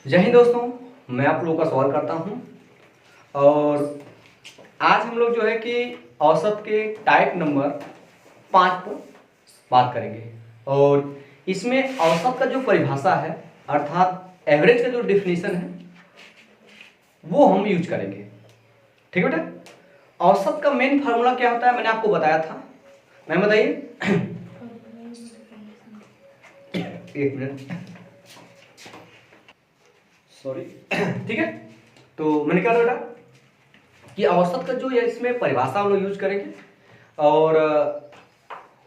जय हिंद दोस्तों, मैं आप लोगों का स्वागत करता हूं। और आज हम लोग जो है कि औसत के टाइप नंबर 5 पर बात करेंगे। और इसमें औसत का जो परिभाषा है अर्थात एवरेज का जो डिफिनीशन है वो हम यूज करेंगे। ठीक है बेटा। औसत का मेन फार्मूला क्या होता है मैंने आपको बताया था। मैं बताइए। एक मिनट, सॉरी। ठीक है, तो मैंने क्या बोला कि औसत का जो है इसमें परिभाषा हम लोग यूज करेंगे। और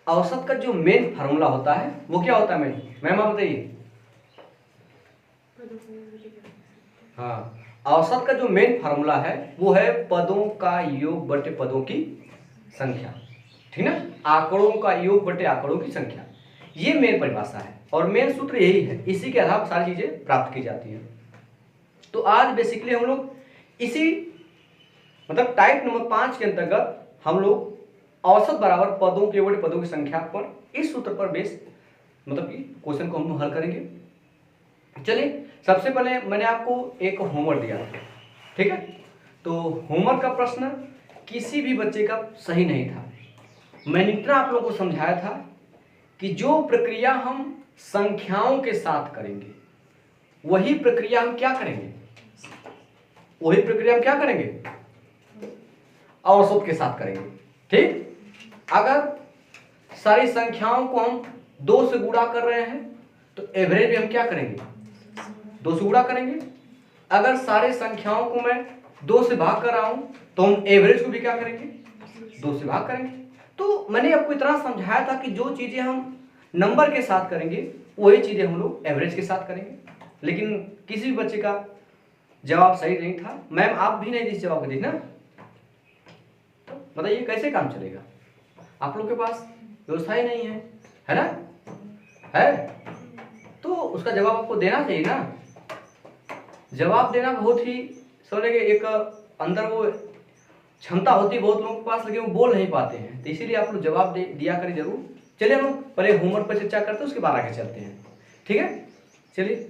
औसत का जो मेन फार्मूला होता है वो क्या होता है मैम आप बताइए। हाँ, औसत का जो मेन फार्मूला है वो है पदों का योग बटे पदों की संख्या। ठीक ना, आंकड़ों का योग बटे आंकड़ों की संख्या, ये मेन परिभाषा है और मेन सूत्र यही है। इसी के आधार पर सारी चीजें प्राप्त की जाती है। तो आज बेसिकली हम लोग इसी मतलब टाइप नंबर 5 के अंतर्गत हम लोग औसत बराबर पदों के बटे पदों की संख्या पर इस सूत्र पर बेस मतलब कि क्वेश्चन को हम हल करेंगे। चलिए, सबसे पहले मैंने आपको एक होमवर्क दिया था। ठीक है, तो होमवर्क का प्रश्न किसी भी बच्चे का सही नहीं था। मैंने इतना आप लोगों को समझाया था कि जो प्रक्रिया हम संख्याओं के साथ करेंगे वही प्रक्रिया हम क्या करेंगे, वही प्रक्रिया हम क्या करेंगे, औसत के साथ करेंगे। ठीक, अगर सारी संख्याओं को हम 2 से गुणा कर रहे हैं तो एवरेज में हम क्या करेंगे, 2 से गुणा करेंगे। अगर सारे संख्याओं को मैं 2 से भाग कर रहा हूं तो हम एवरेज को भी क्या करेंगे, 2 से भाग करेंगे। तो मैंने आपको इतना समझाया था कि जो चीजें हम नंबर के साथ करेंगे वही चीजें हम लोग एवरेज के साथ करेंगे। लेकिन किसी भी बच्चे का जवाब सही नहीं था। मैम आप भी नहीं जिस जवाब दी ना, तो बताइए कैसे काम चलेगा। आप लोग के पास व्यवस्था ही नहीं है ना, है तो उसका जवाब आपको देना चाहिए ना। जवाब देना बहुत ही समझ के एक अंदर वो क्षमता होती है बहुत लोगों के पास, लेकिन वो बोल नहीं पाते हैं। तो इसीलिए आप लोग जवाब दिया करें जरूर। चलिए हम लोग पहले होमवर्क पर चर्चा करते हैं, उसके बाद आगे चलते हैं। ठीक है, चलिए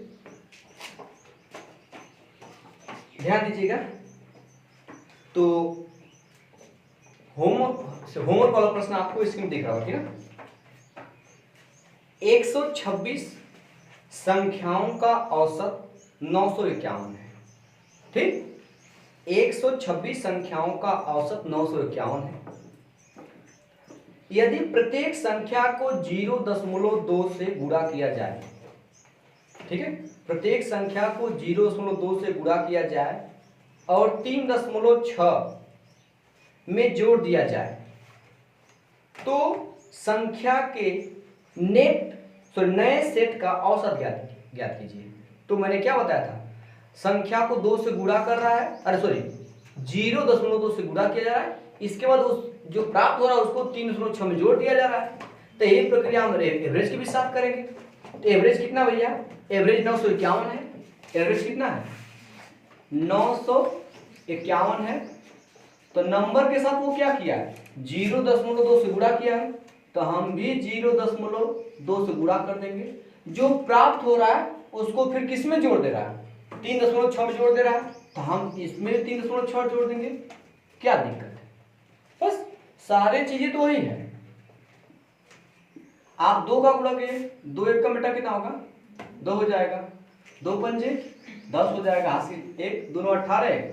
ध्यान दीजिएगा। तो होमवर्क वाला प्रश्न आपको स्क्रीन दिख रहा होगा। ठीक है, 126 संख्याओं का औसत 951 है। ठीक, 126 संख्याओं का औसत 951 है। यदि प्रत्येक संख्या को 0.2 से गुणा किया जाए, ठीक है, प्रत्येक संख्या को 0.2 से गुणा किया जाए और 3.6 में जोड़ दिया जाए तो संख्या के नए सेट का औसत ज्ञात कीजिए। तो मैंने क्या बताया था, संख्या को 2 से गुणा कर रहा है, अरे सॉरी 0.2 से गुणा किया जा रहा है, इसके बाद उस जो प्राप्त हो रहा है उसको 3.6 में जोड़ दिया जा रहा है। तो यही प्रक्रिया हम एवरेज के भी साथ करेंगे। तो एवरेज कितना भैया, एवरेज 951 है। एवरेज कितना है, 951 है। तो नंबर के साथ वो क्या किया है, 0.2 से गुणा किया है, तो हम भी 0.2 से गुणा कर देंगे। जो प्राप्त हो रहा है उसको फिर किस में जोड़ दे रहा है, 3.6 में जोड़ दे रहा है, तो हम इसमें 3.6 जोड़ देंगे। क्या दिक्कत है, बस सारे चीजें तो वही है। आप 2 का गुणा किए, 2 1 का बेटा कितना होगा, 2 हो जाएगा, 2 पंजे 10 हो जाएगा, हासिल 1 दोनों 18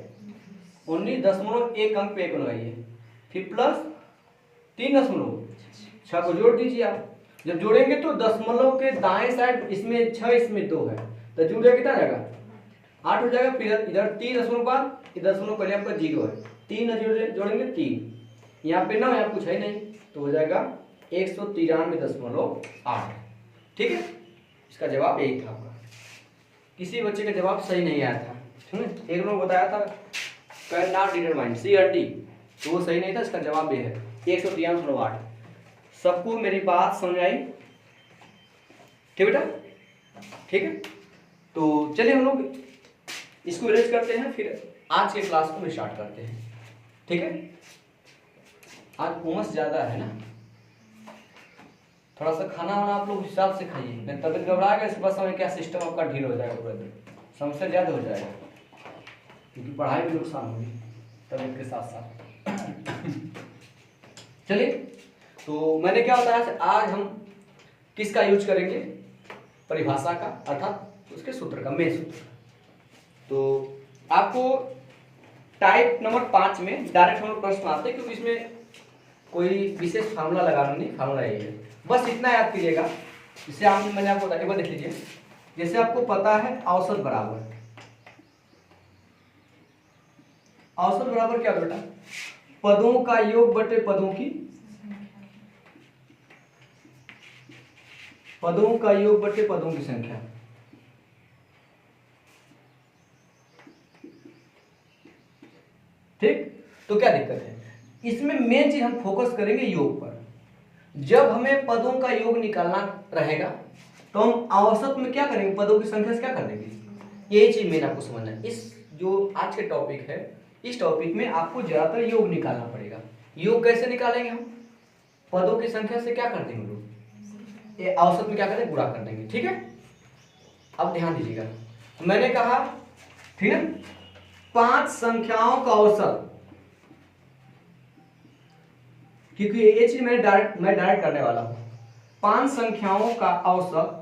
19.1 अंक पे 1 लगाइए, फिर प्लस 3.6 को जोड़ दीजिए। आप जब जोड़ेंगे तो दशमलव के दाएं साइड इसमें 6 इसमें 2 है, तो जुड़ेगा कितना जाएगा, 8 हो जाएगा। फिर इधर 3 बाद इधर दशमलव पहले आपका 0 है, 3 जोड़ेंगे 3, यहाँ पे 9 यहाँ कुछ है नहीं, तो हो जाएगा 193.8। ठीक है, इसका जवाब यही था आपका। किसी बच्चे का जवाब सही नहीं आया था। ठीक है, एक लोग बताया था कैन नॉट डिटरमाइन CRT, तो वो सही नहीं था। इसका जवाब ये है 193.8। सबको मेरी बात समझ आई, ठीक बेटा। ठीक है, तो चलिए हम लोग इसको इरेज करते हैं, फिर आज के क्लास को स्टार्ट करते हैं। ठीक है, आज उमस ज्यादा है ना, थोड़ा सा खाना वाना आप लोग हिसाब से खाइए, नहीं तबियत घबराएगा इसके बाद समय क्या सिस्टम आपका ढील हो जाएगा पूरा दिन। समस्या ज़्यादा हो जाएगा, क्योंकि पढ़ाई में नुकसान होगी तब के साथ साथ। चलिए, तो मैंने क्या बताया, आज हम किसका यूज करेंगे, परिभाषा का, अर्थात उसके सूत्र का, मेन सूत्र। तो आपको टाइप नंबर 5 में डायरेक्ट हम प्रश्न आते हैं, क्योंकि इसमें कोई विशेष फार्मूला लगाना नहीं, फार्मूला यही है, बस इतना याद कीजिएगा। इसे मैंने आपको बताया, एक बार देख लीजिए। जैसे आपको पता है औसत बराबर, औसत बराबर क्या बेटा, पदों का योग बटे पदों की, पदों का योग बटे पदों की संख्या। ठीक, तो क्या दिक्कत है इसमें, मेन चीज हम फोकस करेंगे योग पर। जब हमें पदों का योग निकालना रहेगा तो हम औसत में क्या करेंगे, पदों की संख्या से क्या कर देंगे, यही चीज मेन आपको समझना है। इस जो आज के टॉपिक है, इस टॉपिक में आपको ज्यादातर योग निकालना पड़ेगा। योग कैसे निकालेंगे हम, पदों की संख्या से क्या कर देंगे लोग, ये औसत में क्या करेंगे, गुणा कर देंगे। ठीक है, अब ध्यान दीजिएगा, मैंने कहा ठीक है 5 संख्याओं का औसत, क्योंकि ये चीज मैं डायरेक्ट करने वाला हूं। 5 संख्याओं का औसत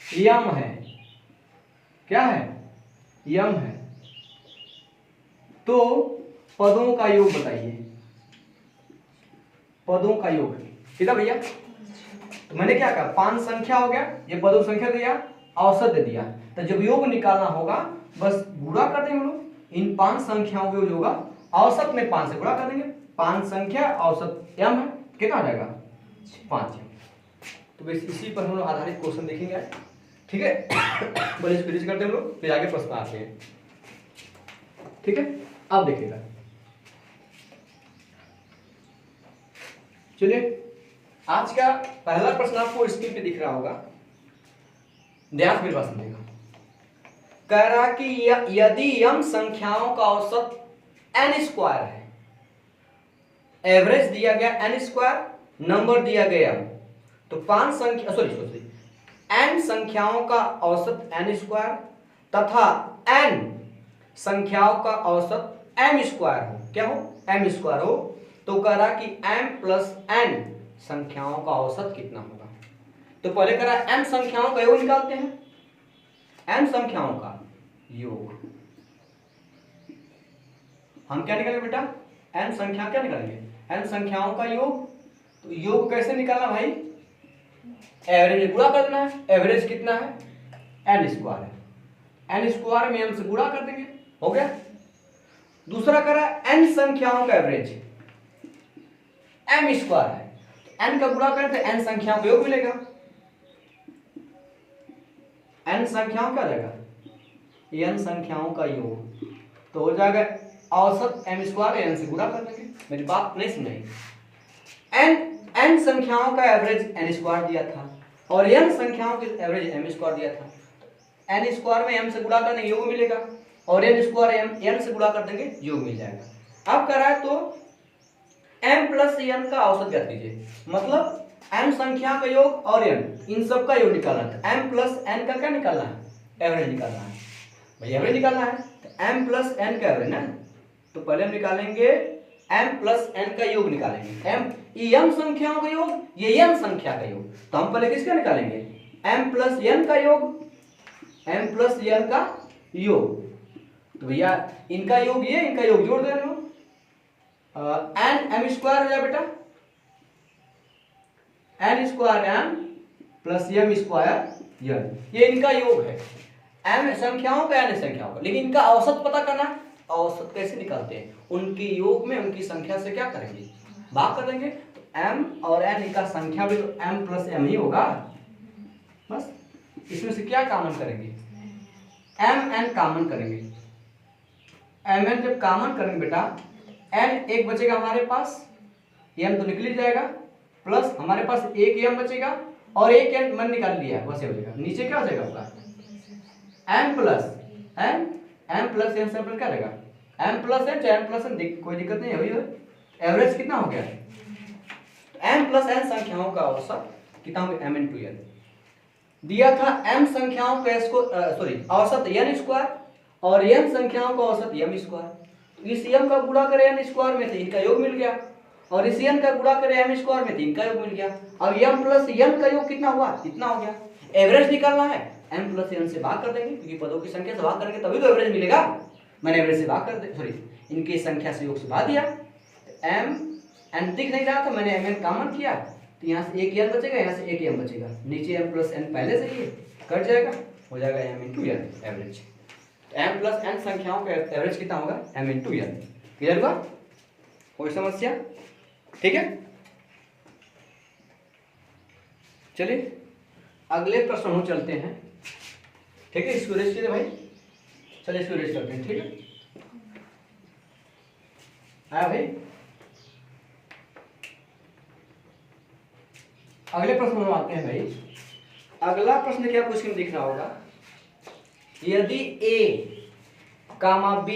यम है, क्या है, यम है, तो पदों का योग बताइए, पदों का योग। ठीक है भैया, तो मैंने क्या कहा, 5 संख्या हो गया, ये पदों संख्या दिया, औसत दे दिया, तो जब योग निकालना होगा बस गुणा कर देंगे लोग, इन 5 संख्याओं के होगा, औसत में 5 से गुणा कर देंगे, 5 संख्या औसत m है, कितना आ जाएगा 5। तो बस इसी पर हम लोग आधारित क्वेश्चन देखेंगे, ठीक है। पहले इसको फिनिश करते हैं हम लोग, फिर आगे प्रश्न आते हैं। ठीक है, अब देखिएगा, चलिए आज का पहला प्रश्न आपको स्क्रीन पे दिख रहा होगा, ध्यान से मेरी बात सुनिएगा। कह रहा कि यदि m संख्याओं का औसत n स्क्वायर है, एवरेज दिया गया n स्क्वायर, नंबर दिया गया, तो 5 संख्या सॉरी n संख्याओं का औसत n स्क्वायर तथा n संख्याओं का औसत m स्क्वायर हो, क्या हो, m स्क्वायर हो, तो कह रहा कि m प्लस n संख्याओं का औसत कितना होगा। तो पहले कह रहा m संख्याओं का योग निकालते हैं, m संख्याओं का योग, हम क्या निकालेंगे बेटा, n संख्या क्या निकालेंगे, n संख्याओं का योग। तो योग कैसे निकालना भाई, एवरेज गुणा करना है, एवरेज कितना है, n स्क्वायर है, n स्क्वायर में m से गुणा कर देंगे, हो गया। दूसरा कह रहा है n संख्याओं का एवरेज, m स्क्वायर है, n का गुणा करें तो n संख्याओं का योग मिलेगा, n संख्याओं का जाएगा, n संख्याओं का योग, तो हो जाएगा औसत m स्क्वायर n से गुणा कर देंगे। मेरी बात नहीं सुनाई, n संख्याओं का एवरेज n स्क्वायर दिया था और n संख्याओं के एवरेज m स्क्वायर दिया था, n स्क्वायर में m से गुणा कर देंगे योग मिलेगा, और n स्क्वायर n से गुणा कर देंगे योग मिल जाएगा। अब कह रहा है तो m प्लस n का औसत ज्ञात कीजिए, मतलब m संख्या का योग और n इन सब का योग निकालना है, m प्लस n का क्या निकालना है, एवरेज निकालना है भाई, एवरेज निकालना है, तो m प्लस n का एवरेज ना, तो पहले हम निकालेंगे m प्लस n का योग निकालेंगे, m संख्याओं का योग, ये n संख्या का योग, तो हम पहले किसका निकालेंगे, m प्लस n का योग, m प्लस n का योग, तो भैया इनका योग ये, इनका योग जोड़ दे रहे हो, n m स्क्वायर हो जाए बेटा, n square m plus m square n, ये इनका योग है, m संख्याओं का n संख्याओं का, लेकिन इनका औसत पता करना, औसत कैसे निकालते हैं, उनके योग में उनकी संख्या से क्या करेंगे, भाग कर देंगे, तो m और n का संख्या भी तो m प्लस m ही होगा, बस इसमें से क्या कॉमन करेंगे, m n कॉमन करेंगे, m n जब कॉमन करेंगे बेटा, n एक बचेगा हमारे पास, m तो निकल ही जाएगा, प्लस हमारे पास एक m बचेगा और एक n मन निकाल लिया, बस ये हो जाएगा, नीचे क्या हो जाएगा आपका m plus n, m plus n से क्या रहेगा, m प्लस n चाहे m प्लस n, कोई दिक्कत नहीं है, एवरेज कितना हो गया, m प्लस n संख्याओं का औसत कितना हो गया, m इंटू n, दिया था m संख्याओं का औसत n स्क्वायर और n संख्याओं का औसत m स्क्वायर। इस m का गुणा करें n स्क्वायर में तो इनका योग मिल गया, और इस n का गुणा करें m स्क्वायर में तो इनका योग मिल गया। अब m प्लस n का योग कितना हुआ, इतना हो गया। एवरेज निकालना है, m प्लस n से भाग कर देंगे, क्योंकि पदों की संख्या से भाग करेंगे तभी तो एवरेज मिलेगा। मैंने एवरेज से भाग कर दे इनकी संख्या से योग से भाग दिया, m n दिख नहीं रहा था, मैंने mn कॉमन किया तो यहाँ से एक n बचेगा, यहाँ से एक m बचेगा, नीचे m प्लस n पहले से ही कट जाएगा, हो जाएगा m into n average. m plus n संख्याओं का एवरेज कितना होगा, m इंटू n। क्लियर हुआ, कोई समस्या? ठीक है, चलिए अगले प्रश्न हम चलते हैं। ठीक है, इसको रेस्ट कीजिए भाई, चलिए इसको रेस्ट करते हैं। ठीक है, आया भाई? अगले प्रश्न में आते हैं भाई। अगला प्रश्न क्या क्वेश्चन दिख रहा होगा, यदि a comma b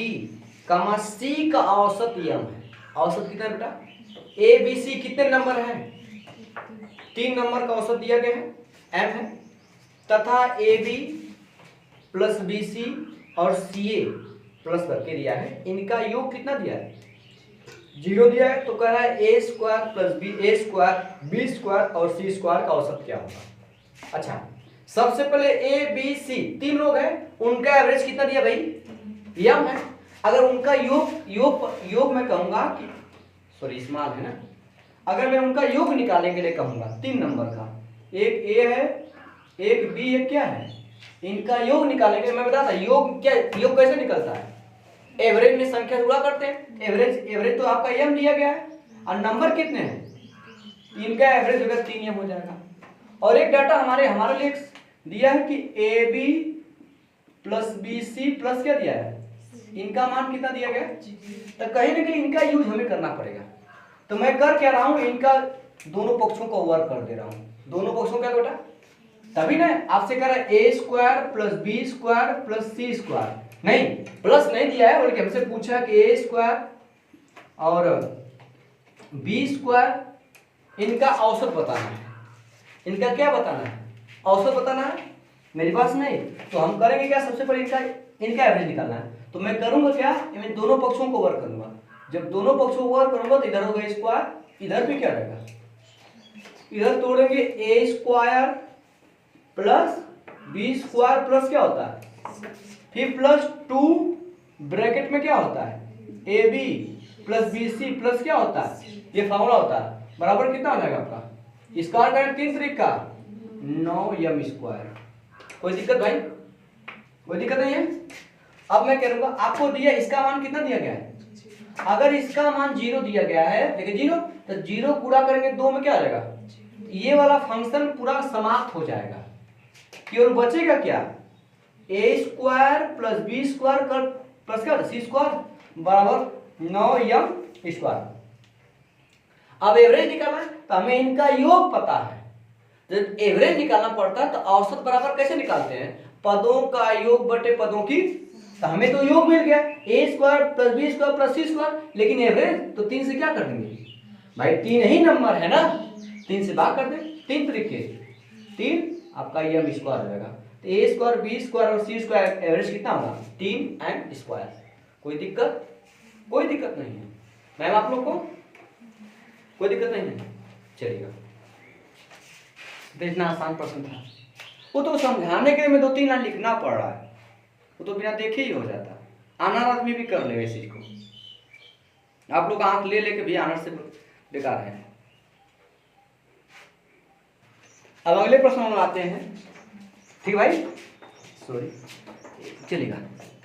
comma c का औसत m है, औसत कितना बेटा, a b c कितने नंबर है, 3 नंबर का औसत दिया गया है, m है, तथा a b plus B C और सी ए प्लस करके दिया है, इनका योग कितना दिया है, 0 दिया है। तो कह रहा है A square plus A square B square और सी स्क्वायर का औसत क्या होगा। अच्छा, सबसे पहले ए बी सी 3 लोग हैं, उनका एवरेज कितना दिया भाई, यम है। अगर उनका योग मैं कहूंगा कि स्मॉल है ना, अगर मैं उनका योग निकालने के लिए कहूंगा 3 नंबर का, एक ए है एक बी एक क्या है, इनका योग निकालने के लिए मैं बताता योग कैसे निकलता है, एवरेज में संख्या गुणा करते हैं, एवरेज तो आपका एम दिया गया है और नंबर कितने हैं, इनका एवरेज होगा 3 एम हो जाएगा। और एक डाटा हमारे लिए दिया है कि A B plus B C plus क्या दिया है, इनका मान कितना दिया गया, तो कहीं ना कहीं इनका यूज हमें करना पड़ेगा। तो मैं कर क्या रहा हूं, इनका दोनों पक्षों को ओवर कर दे रहा हूं, दोनों पक्षों का बेटा, तभी ना आपसे कह रहा है A square plus B square plus C square, नहीं प्लस नहीं दिया है, बल्कि हमसे पूछा कि ए स्क्वायर और बी स्क्वायर इनका औसत बताना है, इनका क्या बताना है, औसत बताना है, मेरे पास नहीं। तो हम करेंगे क्या, सबसे पहले इनका एवरेज निकालना है। तो मैं करूंगा क्या, मैं दोनों पक्षों को ओवर करूंगा, जब दोनों पक्षों को ओवर करूंगा तो इधर होगा स्क्वायर, इधर भी क्या रहेगा, इधर तोड़ेंगे A square plus B square plus क्या होता है, फिर प्लस 2 ब्रैकेट में क्या होता है, A B plus B C plus क्या होता है, ये फॉर्मूला होता है, बराबर कितना हो जाएगा आपका, स्क्वायर करें 3 तरीका 9 एम स्क्वायर। कोई दिक्कत भाई, कोई दिक्कत नहीं है। अब मैं कह दूंगा आपको दिया, इसका मान कितना दिया गया है, अगर इसका मान 0 दिया गया है, देखिए 0, तो 0 पूरा करेंगे 2 में क्या आ जाएगा, ये वाला फंक्शन पूरा समाप्त हो जाएगा, केवल बचेगा क्या, ए स्क्वायर प्लस बी स्क्वायर कर प्लस क्या सी स्क्वायर बराबर 9 एम स्क्वायर। अब एवरेज निकालना है तो हमें इनका योग पता है, जब एवरेज निकालना पड़ता है तो औसत बराबर कैसे निकालते हैं, पदों का योग बटे पदों की, तो हमें तो योग मिल गया A square plus B square plus C square, लेकिन एवरेज तो 3 से क्या कर देंगे भाई, 3 ही नंबर है ना, 3 से भाग कर दे, 3 तरीके 3 आपका एम स्क्वायर हो जाएगा। तो ए स्क्वायर बी स्क्वायर और सी स्क्वायर एवरेज कितना होगा 3 एम स्क्वायर। कोई दिक्कत, कोई दिक्कत नहीं है मैम, आप लोग को कोई दिक्कत नहीं है, चलिएगा। तो इतना आसान प्रश्न था, वो तो समझाने के लिए मैं 2-3 लाइन लिखना पड़ रहा है, वो तो बिना देखे ही हो जाता, अनार आदमी भी कर ले इस चीज को, आप लोग आंख ले लेके भी अनार से बेकार है। अब अगले प्रश्न में आते हैं, ठीक भाई, सॉरी चलेगा,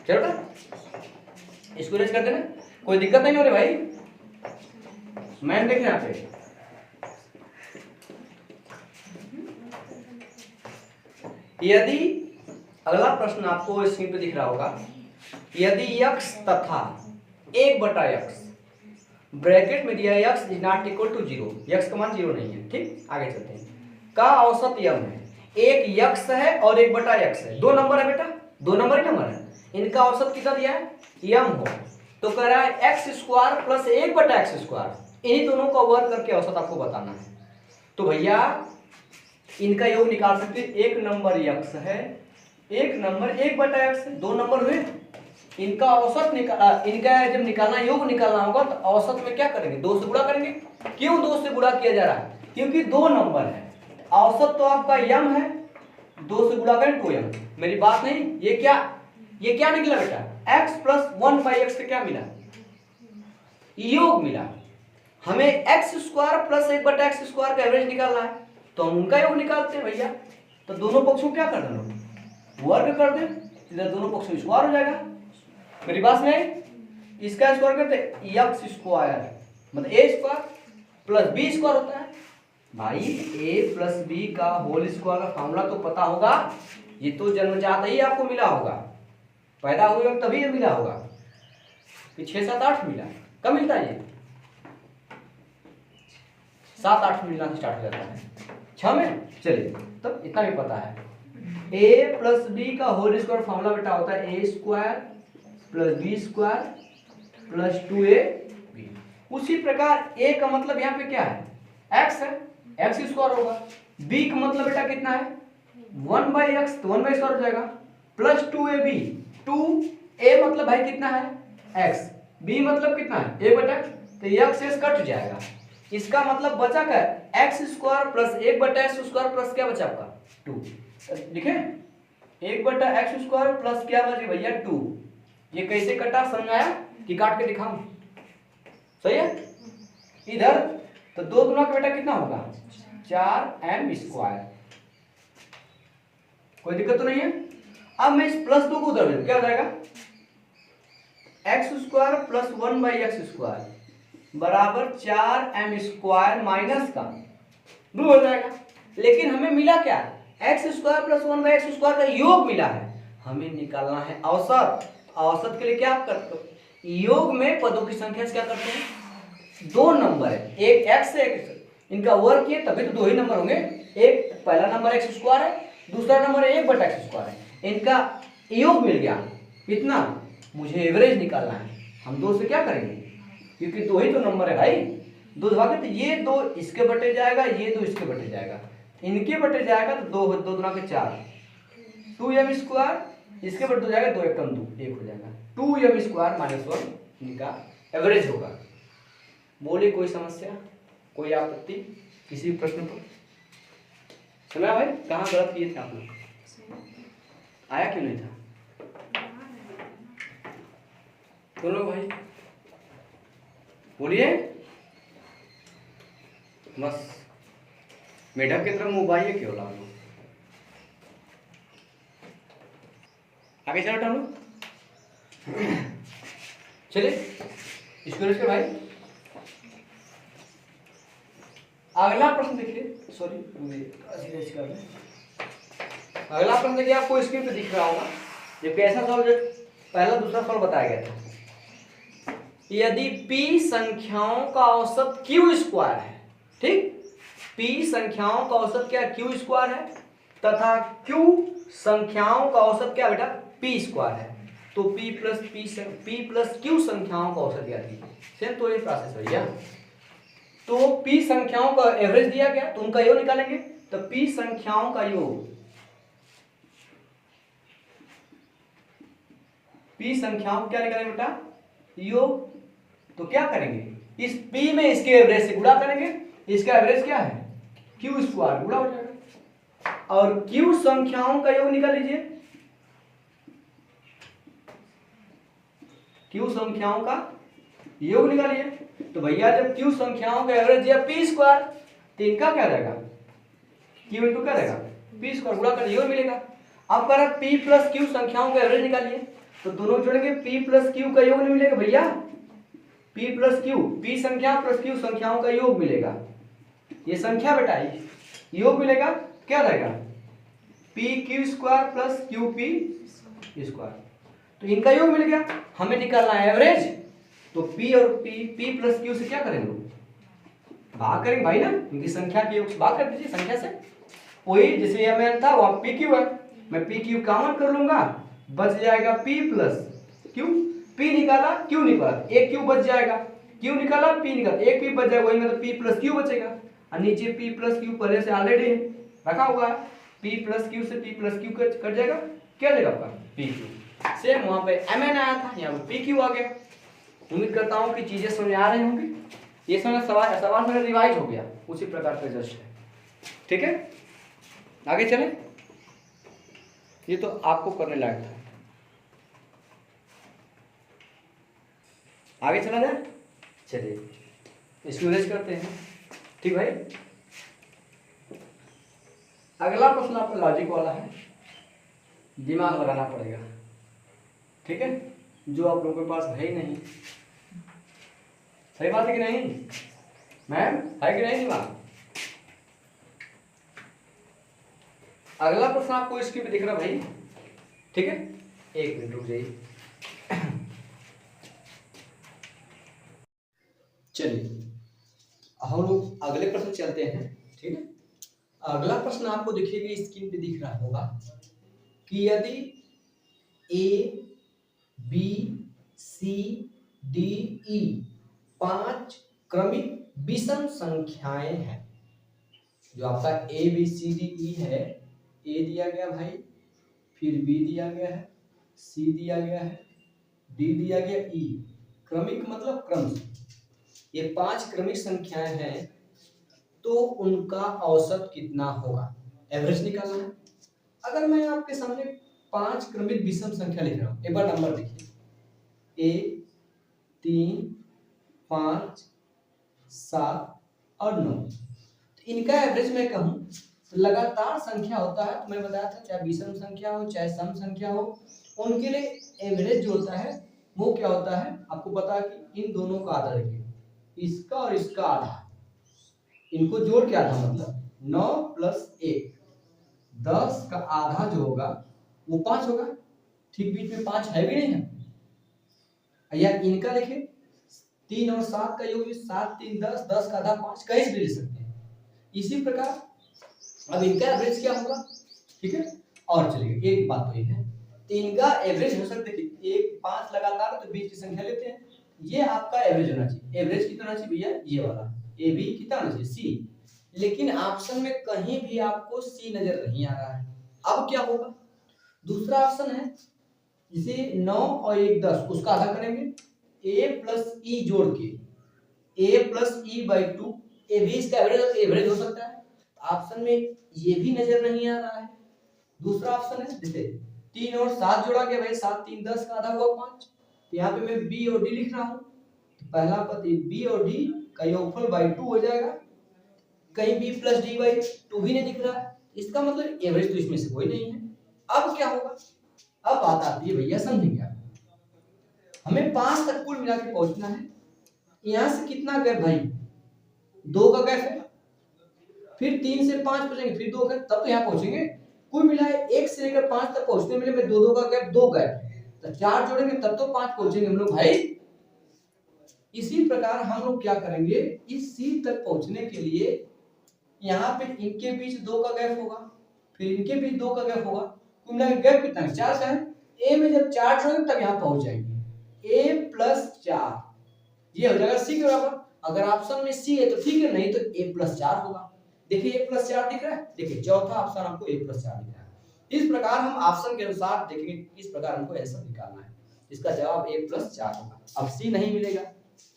चलो बेटा इसको रेज कर देना, कोई दिक्कत नहीं हो रही भाई, मैम देख यहाँ पे यदि अगला प्रश्न आपको स्क्रीन पे दिख रहा होगा, यदि x तथा 1/x ब्रैकेट में दिया x is not equal to 0, x का मान 0 नहीं है, ठीक आगे चलते हैं, का औसत m है, एक x है और 1/x है, 2 नंबर है बेटा, 2 नंबर ही नंबर है, इनका औसत कितना दिया है m हो, तो कह रहा है x square plus 1/x square, इन्हीं दोनों को वर्ग करके औसत आपको बताना है। तो भैया इनका योग निकाल सकते हैं। एक नंबर x है, एक नंबर 1/x है, 2 नंबर हुए। इनका औसत इनका जब निकालना योग निकालना होगा तो औसत में क्या करेंगे, 2 से गुणा करेंगे। क्यों 2 से गुणा किया जा रहा है, क्योंकि 2 नंबर है। औसत तो आपका m है, 2 से गुणा करें 2m। मेरी बात नहीं, ये क्या निकला बेटा, x प्लस 1/x से क्या मिला, योग मिला। हमें x² प्लस 1/x² का एवरेज निकालना है, तो हम उनका योग निकालते हैं भैया। तो दोनों पक्षों क्या कर देना, वर्ग कर दे, इधर दोनों पक्षों स्क्वायर हो जाएगा। मेरी बात में इसका स्क्वायर करते x² मतलब a² प्लस b² होता है। भाई a प्लस b का होल स्क्वायर का फॉर्मूला तो पता होगा, ये तो जन्मजात ही आपको मिला होगा, पैदा हुए वक्त तभी ये मिला होगा कि 6, 7, 8 मिला। कब मिलता है ये, 7, 8 मिलना स्टार्ट हो जाता है 6 में। चलिए तब इतना भी पता है, a प्लस b का होल स्क्वायर फॉर्मूला बेटा होता है a² plus b² plus 2ab। उसी प्रकार a का मतलब यहाँ पे क्या है, x है, x² होगा। b का मतलब बेटा कितना है, 1/x, तो 1/x हो जाएगा, प्लस 2ab। 2a मतलब भाई कितना है, x, b मतलब कितना है, a/x, तो x कट जाएगा। इसका मतलब बचा क्या, x² प्लस 1/x² प्लस क्या बचा आपका 2। लिखे 1/x² प्लस क्या बचे भैया 2। ये कैसे कटा समझ आया कि काट के दिखाऊं, सही है। इधर तो 2 गुना का बेटा कितना होगा, 4m²। कोई दिक्कत तो नहीं है। अब मैं इस प्लस 2 को उधर भेजूं, क्या हो जाएगा, x² प्लस 1/x² बराबर 4m² माइनस का 2 हो जाएगा। लेकिन हमें मिला क्या, x² प्लस 1/x² का योग मिला है, हमें निकालना है औसत। औसत के लिए क्या आप करते हो, योग में पदों की संख्या से क्या करते हैं, 2 नंबर है, एक x है एक, इनका वर्ग किए तभी तो 2 ही नंबर होंगे। एक पहला नंबर x² है, दूसरा नंबर 1/x² है, इनका योग मिल गया इतना, मुझे एवरेज निकालना है। हम 2 से क्या करेंगे, क्योंकि 2 ही तो नंबर है भाई, 2 भागे तो ये 2 इसके बटे जाएगा, ये 2 इसके बटे जाएगा, इनके बटे जाएगा तो 2 दूना के 4, 2m², इसके बटे 2 जाएगा, 2 1 कम 2 1 हो जाएगा, 2m² माइनस 1 इनका एवरेज होगा। बोले कोई समस्या, कोई आपत्ति किसी प्रश्न पर, सुना भाई, कहाँ गलत किए थे आप लोग, आया क्यों नहीं था तो लोग भाई बोलिए, बस मेढक की तरफ मुंह बाइए क्यों ला लो, आगे चलो टालो। चलिए इसको भाई अगला प्रश्न देखिए, सॉरी अगला प्रश्न देखिए, आपको स्क्रीन पे दिख रहा होगा, ये कैसा सॉल्व, पहला दूसरा सॉल्व बताया गया था। यदि p संख्याओं का औसत q² है, ठीक, p संख्याओं का औसत क्या q² है, तथा q संख्याओं का औसत क्या बेटा p² है, तो p प्लस q संख्याओं का औसत दिया थी। सेम तो ये प्रोसेस भैया, तो p संख्याओं का एवरेज दिया गया तो उनका योग निकालेंगे, तो p संख्याओं का योग, p संख्याओं क्या निकालेंगे बेटा योग, तो क्या करेंगे, इस p में इसके एवरेज से गुणा करेंगे, इसका एवरेज क्या है q² गुणा हो जाएगा, और q संख्याओं का योग निकाल लीजिए, q संख्याओं का योग निकालिए। तो भैया जब q संख्याओं का एवरेज दिया p², तो इनका क्या रहेगा q इंटू क्या रहेगा p² गुणा कर योग मिलेगा। अब कह रहा p प्लस q संख्याओं का एवरेज निकालिए, तो दोनों जोड़ेंगे, p प्लस q का योग नहीं मिलेगा भैया, p प्लस q, p संख्या प्लस q संख्याओं का योग मिलेगा, ये संख्या बेटा योग मिलेगा, क्या रहेगा pq² प्लस qp², तो इनका योग मिल गया। हमें निकालना है एवरेज, तो p और p प्लस q से क्या करेंगे, भाग करेंगे भाई ना, इनकी संख्या के योग से भाग कर दीजिए संख्या से, वही जैसे ये मैंने था वहां pq है, मैं pq कॉमन कर लूंगा, बच जाएगा p प्लस q, p निकाला q निकाला, एक q बच जाएगा, q निकाला p निकाला, एक p बच जाएगा, वही मतलब p प्लस q बचेगा, और नीचे p प्लस q पहले से ऑलरेडी है, रखा हुआ है, p प्लस क्यू से p प्लस क्यू कट जाएगा, क्या जाएगा आपका p क्यू। सेम वहां पे mn आया था, यहाँ पे p क्यू आ गया। उम्मीद करता हूँ कि चीजें समझ आ रही होंगी। ये समय सवाल मेरा रिवाइज हो गया, उसी प्रकार का जस्ट है। ठीक है, आगे चले। ये तो आपको करने लायक था, आगे चला जाए। चलिए इसको रेज करते हैं। ठीक भाई, अगला प्रश्न आपका लॉजिक वाला है, दिमाग लगाना पड़ेगा। ठीक है, जो आप लोगों के पास है ही नहीं। सही बात है कि नहीं मैम, है कि नहीं दिमाग? अगला प्रश्न आपको स्क्रीन पे दिख रहा भाई। ठीक है, एक मिनट रुक जाइए। चलिए हम लोग अगले प्रश्न चलते हैं। ठीक है, अगला प्रश्न आपको देखिएगा स्क्रीन पे दिख रहा होगा कि यदि A B C D E 5 क्रमिक विषम संख्याएं हैं। जो आपका A B C D E है, ए दिया गया भाई, फिर बी दिया गया है, सी दिया गया है, डी दिया गया, ई। क्रमिक मतलब क्रम से, ये 5 क्रमिक संख्याएं हैं, तो उनका औसत कितना होगा, एवरेज निकालना है। अगर मैं आपके सामने 5 क्रमिक विषम संख्या लिख रहा हूं, एक बार नंबर देखिए, 1 3 5 7 और 9। तो इनका एवरेज मैं कहूं तो लगातार संख्या होता है, तो मैं बताया था चाहे विषम संख्या हो चाहे सम संख्या हो, उनके लिए एवरेज जो होता है वो क्या होता है, आपको पता है कि इन दोनों का आधा देखिए, इसका और इसका आधा, इनको जोड़ के आधा मतलब 9 + 1 10 का आधा जो होगा वो 5 होगा। ठीक बीच में 5 है भी नहीं है। या इनका देखिए 3 और 7 का योग 7 3 10, 10 का आधा 5, कहीं से भी ले सकते हैं। इसी प्रकार अब इनका एवरेज क्या होगा। ठीक है, और चलिए एक बात तो ये है, तो इनका एवरेज हो सकता है कि 1 5 लगातार तो बीच की संख्या लेते हैं, ये आपका एवरेज होना चाहिए। एवरेज कितना चाहिए भैया, ये वाला ए बी कितना होना चाहिए सी। लेकिन ऑप्शन में कहीं भी आपको सी नजर नहीं आ रहा है। अब क्या होगा, दूसरा ऑप्शन है जिसे 9 और 1 10, उसका आधा करेंगे, a + e जोड़ के a + e/2, ए भी इसका एवरेज हो सकता है। ऑप्शन में ये भी नजर नहीं आ रहा है। दूसरा ऑप्शन है जैसे 3 और 7 जोड़ा गया भाई, 7 3 10 का आधा हुआ 5। तो यहाँ पे मैं b और d लिख रहा हूँ, तो पहला पद b और d का योगफल /2 हो जाएगा। कहीं b + d/2 भी नहीं दिख रहा है, इसका मतलब एवरेज तो इसमें से कोई नहीं है। अब क्या होगा, अब बात आती है भैया, समझेंगे आप, हमें 5 तक कुल मिला के पहुंचना है। यहां से कितना गैप भाई, 2 का गैप है, फिर 3 से 5 पहुंचेंगे, फिर 2 गैप, तब तो यहां पहुंचेंगे। कुल मिलाए 1 से लेकर 5 तक पहुंचने में 2 का गैप, 2 गैप, तो 4 जोड़ेंगे तब तो 5 पहुंचेंगे हम लोग भाई। इसी प्रकार हम लोग क्या करेंगे, इस सी तक पहुंचने के लिए यहाँ पे इनके बीच 2 का गैप होगा, फिर इनके बीच 2 का गैप होगा, कुल मिला के गैप कितना है, 4 का है। ए में जब 4 जोड़ेंगे तब यहाँ पहुंच जाएंगे, a + 4 ये हो जाएगा सी के बराबर। अगर ऑप्शन में सी है तो ठीक है, नहीं तो a + 4 होगा। देखिए a + 4 दिख रहा है, देखिए चौथा ऑप्शन आपको a + 4 दिख रहा है। इस प्रकार हम ऑप्शन के अनुसार देखेंगे, इस प्रकार हमको आंसर निकालना है। इसका जवाब a + 4 होगा। अब सी नहीं मिलेगा,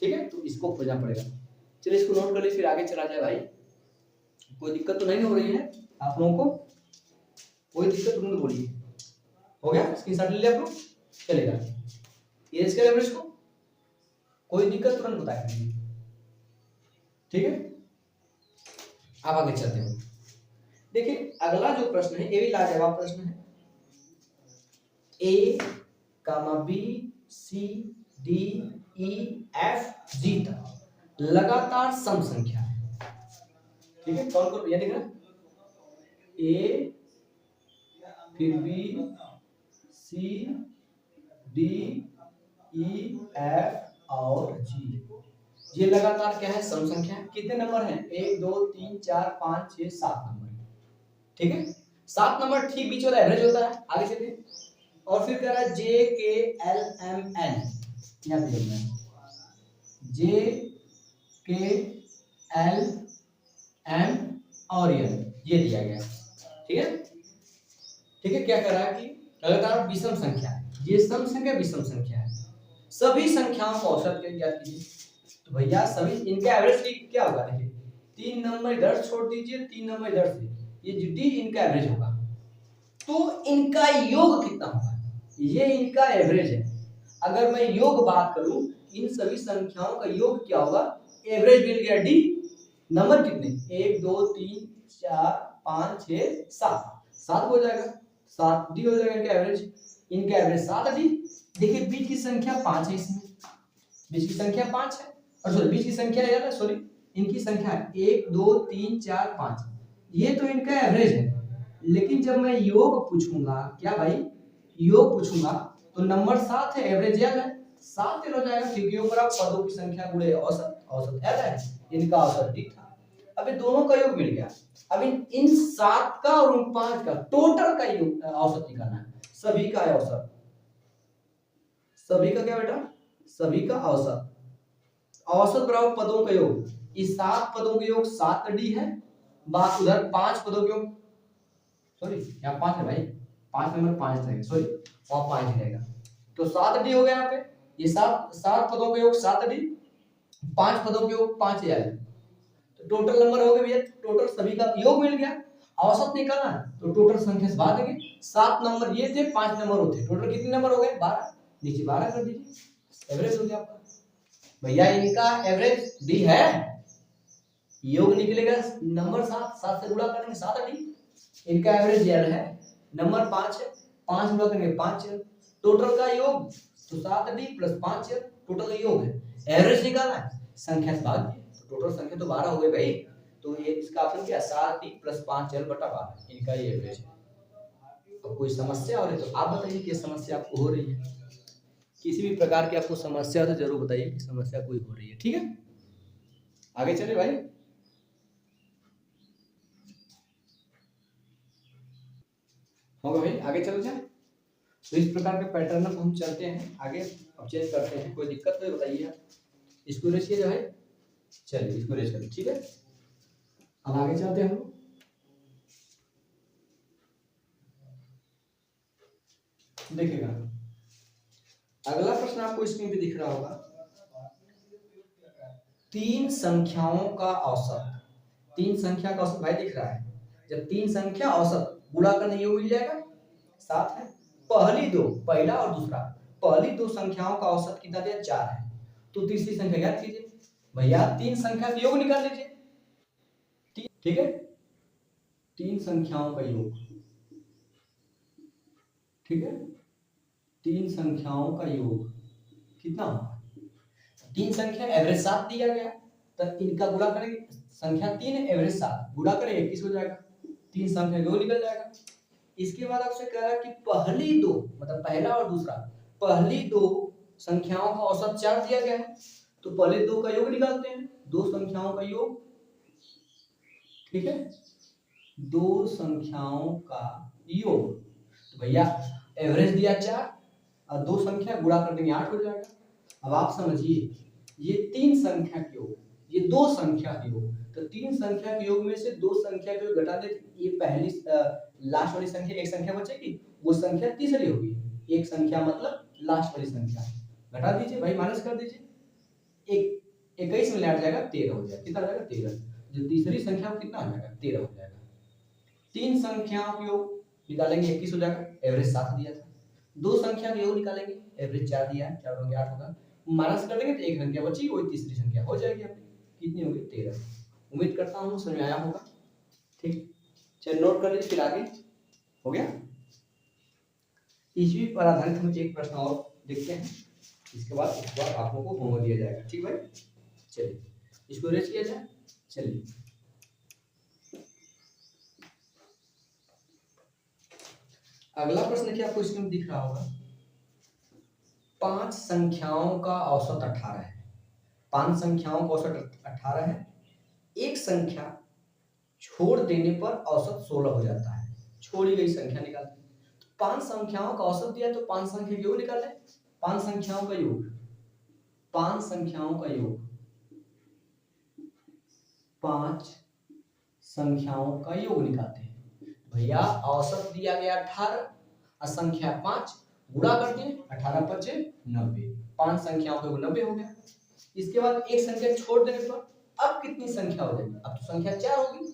ठीक है, तो इसको खोजना पड़ेगा। चलिए इसको नोट कर लीजिए, फिर आगे चला जाए भाई। कोई दिक्कत तो नहीं हो रही है आप लोगों को, कोई दिक्कत तुम बोलिए, हो गया, स्क्रीनशॉट ले लिया आप लोग, चलेगा। ये इसके एवरेज को कोई दिक्कत तुरंत बताएंगे, ठीक है। अब आगे चलते हैं। देखिए अगला जो प्रश्न है ये भी लाजवाब प्रश्न है। A, B, C, D, E, F, जी तक लगातार सम संख्या है, ठीक है। कौन कौन ये दिख रहा है, ए, फिर बी, सी, डी, ई, एफ और जी, ये लगातार क्या है, सम संख्या है। कितने नंबर हैं, 1 2 3 4 5 6 7 नंबर, ठीक है। 7 नंबर ठीक बीच वाला एवरेज होता है। आगे चलिए, और फिर कह रहा है जे के एल एम एन, यहाँ पे लिखना है जे के एल एम और एन, ये दिया गया है। ठीक है, ठीक है। क्या कह रहा है कि लगातार विषम संख्या है, ये सम संख्या विषम संख्या है, सभी संख्याओं का औसत ज्ञात कीजिए। तो भैया सभी इनका एवरेज क्या होगा, देखिए 3 नंबर इधर छोड़ दीजिए, 3 नंबर इधर से, ये जो डी इनका एवरेज होगा, तो इनका योग कितना होगा, ये इनका एवरेज है। अगर मैं योग बात करूं, इन सभी संख्याओं का योग क्या होगा, एवरेज मिल गया डी, नंबर कितने 1 2 3 4 5 6 7, 7 हो जाएगा, 7 डी हो जाएगा इनका एवरेज, इनका एवरेज 7 डी। देखिए बीच की संख्या 5 है, इसमें बीच की संख्या 5 है, और सॉरी बीच की संख्या है ना, सॉरी इनकी संख्या है 1 2 3 4 5, ये तो इनका एवरेज है। लेकिन जब मैं योग पूछूंगा, क्या भाई योग पूछूंगा, तो नंबर 7 है, एवरेज एल है, 7 एल हो जाएगा, क्योंकि ऊपर आप पदों की संख्या गुणे औसत, औसत एल है, इनका औसत डी था। अब इन दोनों का योग मिल गया, अब इन 7 का और उन 5 का टोटल का योग औसत निकालना है, सभी का औसत, सभी का क्या बेटा, सभी का औसत, औसत बराबर पदों का योग, इस 7 पदों का योग 7 डी है, बात उधर 5 पदों के योग, सॉरी यहाँ 5 है भाई, 5 नंबर 5 रहेगा, सॉरी वहां 5 ही रहेगा, तो 7 डी हो गया यहाँ पे, ये 7 पदों का योग 7 डी, 5 पदों के योग 5 एल, तो टोटल नंबर हो गए भैया, टोटल सभी का योग मिल गया, औसत निकालना है तो टोटल संख्या से भाग देंगे, 7 नंबर ये थे, 5 नंबर होते, टोटल कितने नंबर हो गए 12, नीचे 12 कर दीजिए, एवरेज हो गया आपका। भैया इनका एवरेज डी है, योग निकलेगा नंबर 7, 7 से गुणा करेंगे 7 डी, इनका एवरेज एल है, नंबर 5 है, 5 गुणा करेंगे 5 एल, टोटल का योग तो 7 डी प्लस 5 एल, टोटल का योग है, एवरेज निकालना है संख्या से भाग दिए, तो टोटल संख्या तो 12 हो गई भाई, तो ये इसका ऑप्शन क्या 7 डी प्लस 5 एल बटा 12, इनका ये एवरेज है। तो कोई समस्या हो रही तो आप बताइए कि समस्या आपको हो रही है, किसी भी प्रकार की आपको समस्या हो तो जरूर बताइए कि समस्या कोई हो रही है, ठीक है। आगे चले भाई, होगा भाई, आगे चलो जाए, तो इस प्रकार के पैटर्न को हम चलते हैं आगे, अब चेंज करते हैं, कोई दिक्कत तो बताइए आप, इसको रेस किया जाए, चलिए इसको रेस करें, ठीक है। अब आगे चलते हैं हम, देखिएगा अगला प्रश्न आपको स्क्रीन पे दिख रहा होगा, 3 संख्याओं का औसत, 3 संख्या का औसत भाई दिख रहा है, जब 3 संख्या औसत गुणा करने योग मिल जाएगा 7 है, पहली दो, पहला और दूसरा, पहली दो संख्याओं का औसत कितना दिया 4 है, तो तीसरी संख्या ज्ञात कीजिए, भैया 3 संख्या का योग निकाल लीजिए, ठीक है, 3 संख्याओं का योग, ठीक है, 3 संख्याओं का योग कितना होगा, 3 संख्या एवरेज 7 दिया गया, तो इनका गुणा करेंगे, संख्या 3 है एवरेज 7, गुणा करेंगे 21 हो जाएगा, 3 संख्या योग निकल जाएगा। इसके बाद आपसे कह रहा है कि पहली दो, मतलब पहला और दूसरा, पहली दो संख्याओं का औसत 4 दिया गया है, तो पहले दो का योग निकालते हैं, दो संख्याओं का योग, ठीक है, दो संख्याओं का योग, तो भैया एवरेज दिया 4 और दो संख्या गुणा कर देंगे 8 हो जाएगा। अब आप समझिए ये 3 संख्या के योग, ये दो संख्या के योग, तो 3 संख्या के योग में से दो संख्या को घटा दे, ये पहली लास्ट वाली संख्या एक संख्या बचेगी, वो संख्या तीसरी होगी, एक संख्या मतलब लास्ट वाली संख्या, घटा दीजिए भाई, माइनस कर दीजिए, एक 21 में लौट जाएगा 13 हो जाएगा, कितना हो जाएगा 13, जो तीसरी संख्या वो कितना हो जाएगा 13 हो जाएगा। 3 संख्याओं के योग निकालेंगे 21 हो जाएगा, एवरेज 7 दिया था, दो संख्या के योग निकालेंगे, एवरेज 4 दिया है, 4 होंगे 8 होगा, माइनस कर देंगे तो एक संख्या बची, वही तीसरी संख्या हो जाएगी अपनी, कितनी होगी 13। उम्मीद करता हूँ समझ में आया होगा, ठीक, चलिए नोट कर लीजिए, फिर आगे हो गया। इसी पर आधारित हम एक प्रश्न और देखते हैं, इसके बाद आप लोगों को होमवर्क दिया जाएगा, ठीक भाई। चलिए इसको रेस किया जाए, चलिए अगला प्रश्न क्या आपको इसमें दिख रहा होगा, 5 संख्याओं का औसत 18 है, 5 संख्याओं का औसत 18 है, एक संख्या छोड़ देने पर औसत 16 हो जाता है, छोड़ी गई संख्या निकालते हैं, 5 संख्याओं का औसत दिया तो 5 संख्या का योग निकालें, 5 संख्याओं का योग, 5 संख्याओं का योग, 5 संख्याओं का योग निकालते हैं। भैया औसत दिया गया 18 और संख्या 5, गुणा कर दिए 18 5 90, 5 संख्याओं का योग 90 हो गया। इसके बाद एक संख्या छोड़ देने पर अब कितनी संख्या हो जाएगी? अब तो संख्या 4 होगी।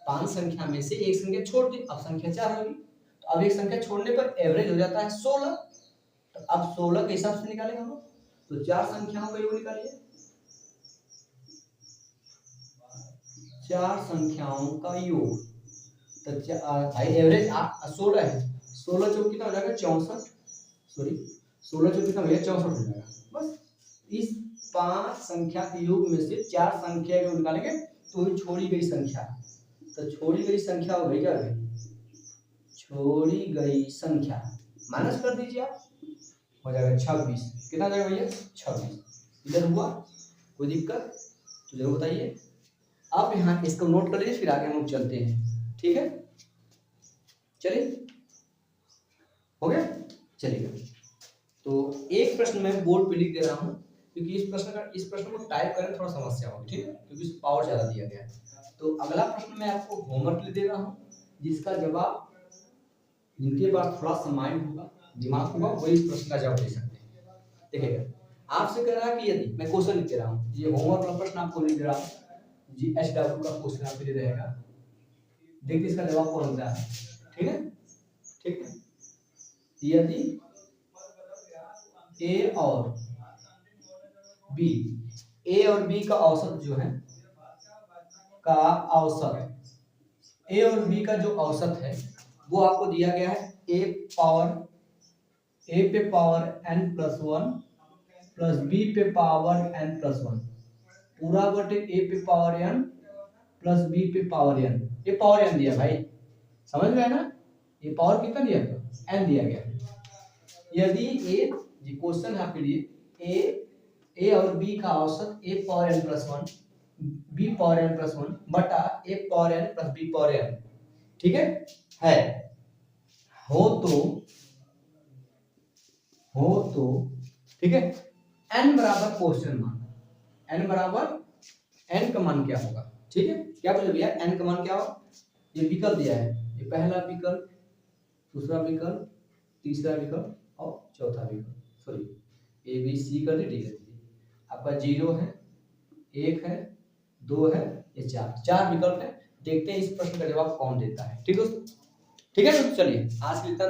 5 संख्या में से एक संख्या छोड़ दी, अब संख्या 4 होगी। तो अब एक संख्या छोड़ने पर एवरेज हो जाता है 16। तो अब 16 के हिसाब से निकालेंगे हम। तो 4 संख्याओं का योग निकालिए। 4 संख्याओं का योग, तो भाई एवरेज 16 है, 16 चौक कितना हो जाएगा? 64। सॉरी 16 चौक कितना हो जाएगा? 64 हो जाएगा। बस इस 5 संख्या के योग में से 4 संख्या को निकालेंगे तो छोड़ी गई संख्या, तो छोड़ी गई संख्या हो गई क्या? छोड़ी गई संख्या माइनस कर दीजिए आप, हो जाएगा 26। कितना जाएगा भैया? 26। इधर हुआ कोई दिक्कत तो जरूर बताइए। आप यहाँ इसको नोट कर लीजिए, फिर आगे हम चलते हैं। ठीक है, चलिए हो गया। चलिए तो एक प्रश्न मैं बोर्ड पे लिख दे रहा हूँ, क्योंकि इस प्रश्न को टाइप करने थोड़ा समस्या होगी। ठीक है, क्योंकि इसमें पावर ज्यादा दिया गया है। तो अगला प्रश्न मैं आपको होमवर्क लिख दे रहा हूँ, जिसका जवाब जिनके पास थोड़ा सा माइंड होगा, दिमाग होगा, वही इस प्रश्न का जवाब दे सकते हैं। देखिएगा, आपसे कह रहा है कि यदि मैं क्वेश्चन लिख दे रहा हूँ, ये होमवर्क वाला प्रश्न आपको लिख दे रहा हूँ, GHW का क्वेश्चन आपके लिए रहेगा। देखिए इसका जवाब कौन होता है। ठीक है, ठीक है। यदि ए और बी का औसत जो है, का औसत ए और बी का जो औसत है वो आपको दिया गया है ए पे पावर n+1 प्लस बी पे पावर n+1 पूरा बटे ए पे पावर n प्लस बी पे पावर n। ये पावर n दिया भाई, समझ में आया ना? ये पावर कितना दिया था? n दिया गया। यदि ए, ये क्वेश्चन है आपके लिए, ए और बी का औसत a power n+1 b power n+1 बटा a power n plus b power n, ठीक है हो तो ठीक है, n बराबर क्वेश्चन मान, n बराबर n का मान क्या होगा? ठीक है, क्या बोले भैया? n का मान क्या होगा? ये विकल्प दिया है, ये पहला विकल्प, दूसरा विकल्प, तीसरा विकल्प और चौथा विकल्प। सॉरी ए बी सी कर दी, आपका 0 है, 1 है, 2 है, ये 4 विकल्प है। देखते हैं इस प्रश्न का जवाब कौन देता है। ठीक है दोस्तों, ठीक है, तो चलिए आज के लिए इतना।